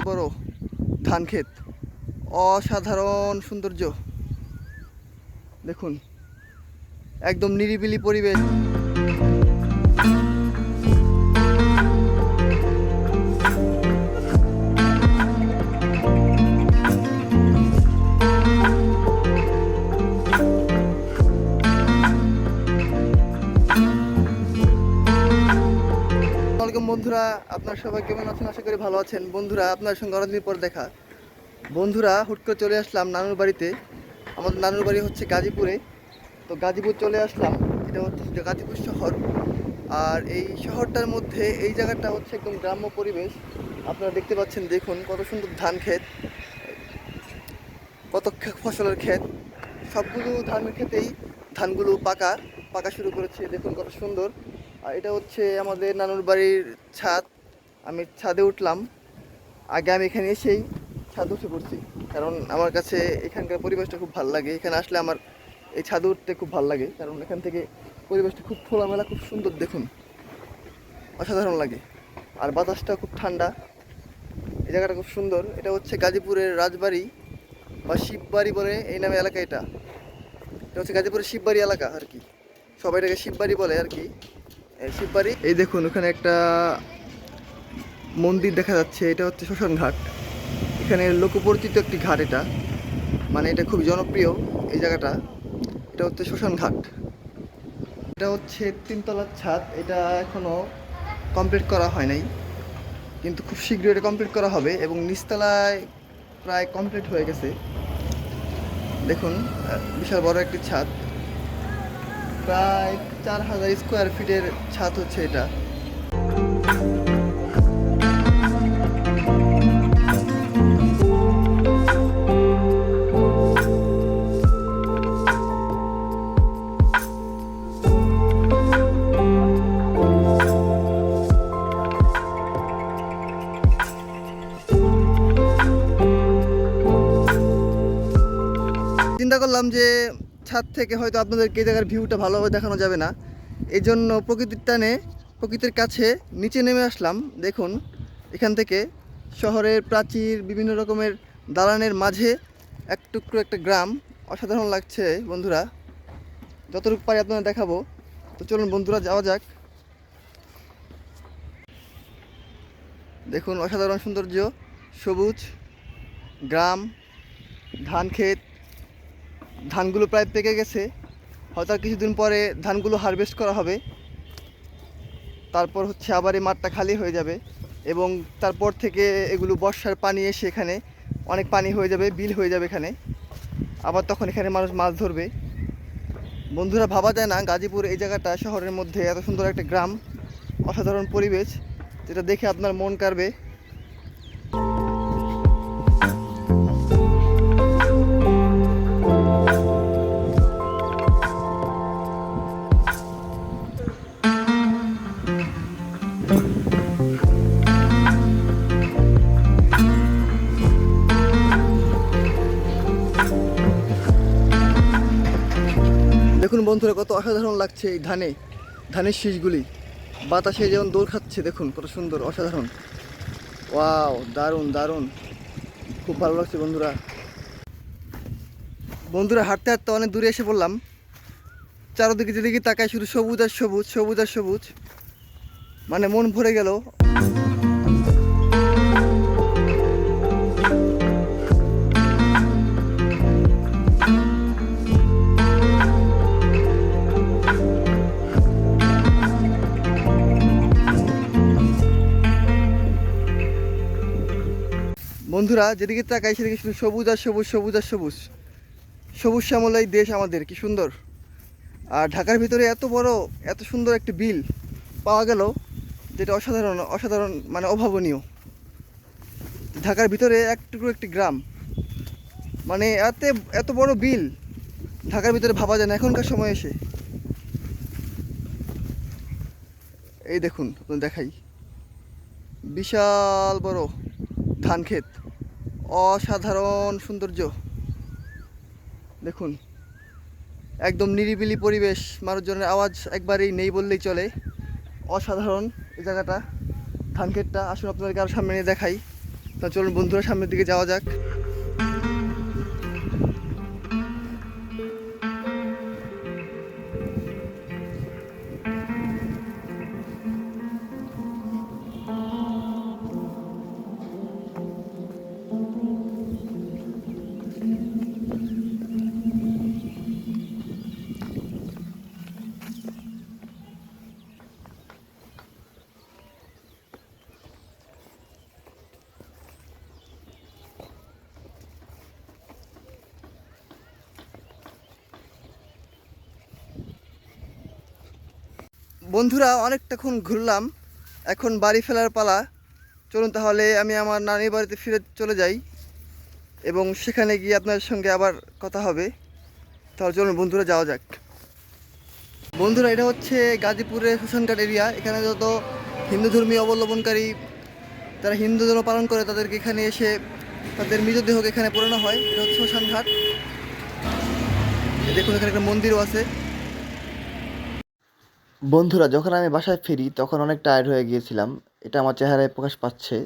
বড় ধান ক্ষেত, অসাধারণ সৌন্দর্য। দেখুন, একদম নিরিবিলি পরিবেশ। আসসালামু বন্ধুরা, আপনার সবাই কেমন আছেন? আশা করি ভালো আছেন। বন্ধুরা, আপনার সঙ্গে অনেকদিন পর দেখা। বন্ধুরা, হুট করে চলে আসলাম নানুর বাড়িতে। আমাদের নানুর বাড়ি হচ্ছে গাজীপুরে। তো গাজীপুর চলে আসলাম। এটা হচ্ছে গাজীপুর শহর। আর এই শহরটার মধ্যে এই জায়গাটা হচ্ছে একদম গ্রাম্য পরিবেশ। আপনারা দেখতে পাচ্ছেন, দেখুন কত সুন্দর ধান ক্ষেত, কত ফসলের ক্ষেত। সবগুলো ধানের ক্ষেতেই ধানগুলো পাকা পাকা শুরু করেছে। দেখুন কত সুন্দর। আর এটা হচ্ছে আমাদের নানুর বাড়ির ছাদ। আমি ছাদে উঠলাম। আগে আমি এখানে এসেই ছাদ উঠে পড়ছি, কারণ আমার কাছে এখানকার পরিবেশটা খুব ভালো লাগে। এখানে আসলে আমার এই ছাদে উঠতে খুব ভালো লাগে, কারণ এখান থেকে পরিবেশটা খুব খোলামেলা, খুব সুন্দর। দেখুন, অসাধারণ লাগে। আর বাতাসটা খুব ঠান্ডা। এই জায়গাটা খুব সুন্দর। এটা হচ্ছে গাজীপুরের রাজবাড়ি বা শিববাড়ি বলে এই নামে এলাকা। এটা এটা হচ্ছে গাজীপুরের শিববাড়ি এলাকা আর কি। সবাই এটাকে শিববাড়ি বলে আর কি, শিববাড়ি। এই দেখুন, ওখানে একটা মন্দির দেখা যাচ্ছে। এটা হচ্ছে শ্মশান ঘাট। এখানে লোকপরিচিত একটি ঘাট এটা, মানে এটা খুব জনপ্রিয় এই জায়গাটা। এটা হচ্ছে শ্মশান ঘাট। এটা হচ্ছে তিনতলার ছাদ। এটা এখনো কমপ্লিট করা হয় নাই, কিন্তু খুব শীঘ্রই এটা কমপ্লিট করা হবে। এবং নিচতলায় প্রায় কমপ্লিট হয়ে গেছে। দেখুন, বিশাল বড় একটি ছাদ, প্রায় 4000 স্কোয়ার ফিটের ছাদ হচ্ছে এটা। চিন্তা করলাম যে ছাদ থেকে হয়তো আপনাদেরকে এই জায়গার ভিউটা ভালোভাবে দেখানো যাবে না, এই জন্য প্রকৃতির টানে, প্রকৃতির কাছে নিচে নেমে আসলাম। দেখুন, এখান থেকে শহরের প্রাচীর, বিভিন্ন রকমের দালানের মাঝে এক টুকরো একটা গ্রাম। অসাধারণ লাগছে বন্ধুরা। যতটুকু পারি আপনারা দেখাবো। তো চলুন বন্ধুরা, যাওয়া যাক। দেখুন, অসাধারণ সৌন্দর্য, সবুজ গ্রাম, ধান ক্ষেত। ধানগুলো প্রায় পেকে গেছে, হয়তো আর কিছুদিন পরে ধানগুলো হারভেস্ট করা হবে। তারপর হচ্ছে আবার এই মাঠটা খালি হয়ে যাবে, এবং তারপর থেকে এগুলো বর্ষার পানি এসে এখানে অনেক পানি হয়ে যাবে, বিল হয়ে যাবে এখানে। আবার তখন এখানে মানুষ মাছ ধরবে। বন্ধুরা, ভাবা যায় না গাজীপুর এই জায়গাটা, শহরের মধ্যে এত সুন্দর একটা গ্রাম, অসাধারণ পরিবেশ, যেটা দেখে আপনার মন কাড়বে। দেখুন বন্ধুরা, কত অসাধারণ লাগছে এই ধানের শীষগুলি বাতাসে যেমন দোল খাচ্ছে। দেখুন কত সুন্দর, অসাধারণ। ওয়াও, দারুণ দারুণ, খুব ভালো লাগছে বন্ধুরা। বন্ধুরা, হাঁটতে হাঁটতে অনেক দূরে এসে পড়লাম। চারদিকে যেদিকে তাকায় শুধু সবুজ আর সবুজ, সবুজ আর সবুজ, মানে মন ভরে গেল। বন্ধুরা, যেদিকে তাকাই সেদিকে শুধু সবুজ আর সবুজ, সবুজ আর সবুজ। সবুজ শ্যামল এই দেশ আমাদের, কি সুন্দর। আর ঢাকার ভিতরে এত বড়, এত সুন্দর একটি বিল পাওয়া গেল, যেটা অসাধারণ, অসাধারণ, মানে অভাবনীয়। ঢাকার ভিতরে একটুকু একটি গ্রাম, মানে এত বড় বিল ঢাকার ভিতরে ভাবা যায় না এখনকার সময় এসে। এই দেখুন, আপনার দেখাই, বিশাল বড় ধান ক্ষেত, অসাধারণ সৌন্দর্য। দেখুন, একদম নিরিবিলি পরিবেশ, মানুষজনের আওয়াজ একবারেই নেই বললেই চলে। অসাধারণ এই জায়গাটা, ধান ক্ষেতটা। আসুন আপনাদেরকে আরও সামনে নিয়ে দেখাই। তা চলুন বন্ধুরা, সামনের দিকে যাওয়া যাক। বন্ধুরা, অনেকটাক্ষণ ঘুরলাম, এখন বাড়ি ফেরার পালা। চলুন তাহলে আমি আমার নানির বাড়িতে ফিরে চলে যাই এবং সেখানে গিয়ে আপনার সঙ্গে আবার কথা হবে। তাহলে চলুন বন্ধুরা, যাওয়া যাক। বন্ধুরা, এটা হচ্ছে গাজীপুরের শ্মশানঘাট এরিয়া। এখানে যত হিন্দু ধর্মীয় অবলম্বনকারী, যারা হিন্দু ধর্ম পালন করে, তাদেরকে এখানে এসে তাদের মৃতদেহকে এখানে পোড়ানো হয়। এটা হচ্ছে শ্মশানঘাট। দেখুন, এখানে একটা মন্দিরও আছে। বন্ধুরা, যখন আমি বাসায় ফিরি তখন অনেক টায়ার্ড হয়ে গিয়েছিলাম, এটা আমার চেহারায় প্রকাশ পাচ্ছে।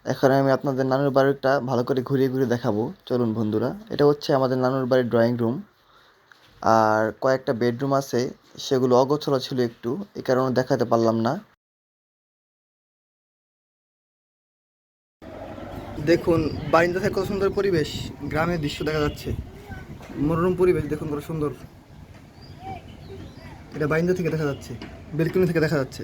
এখন আমি আপনাদের নানুর বাড়িটা ভালো করে ঘুরিয়ে ঘুরিয়ে দেখাবো। চলুন বন্ধুরা, এটা হচ্ছে আমাদের নানুর বাড়ির ড্রয়িং রুম। আর কয়েকটা বেডরুম আছে, সেগুলো অগোছালো ছিল একটু, এই কারণে দেখাতে পারলাম না। দেখুন বারিন্দা থেকে কত সুন্দর পরিবেশ, গ্রামের দৃশ্য দেখা যাচ্ছে, মনোরম পরিবেশ। দেখুন কত সুন্দর, এটা বারিন্দা থেকে দেখা যাচ্ছে, বেলকনি থেকে দেখা যাচ্ছে।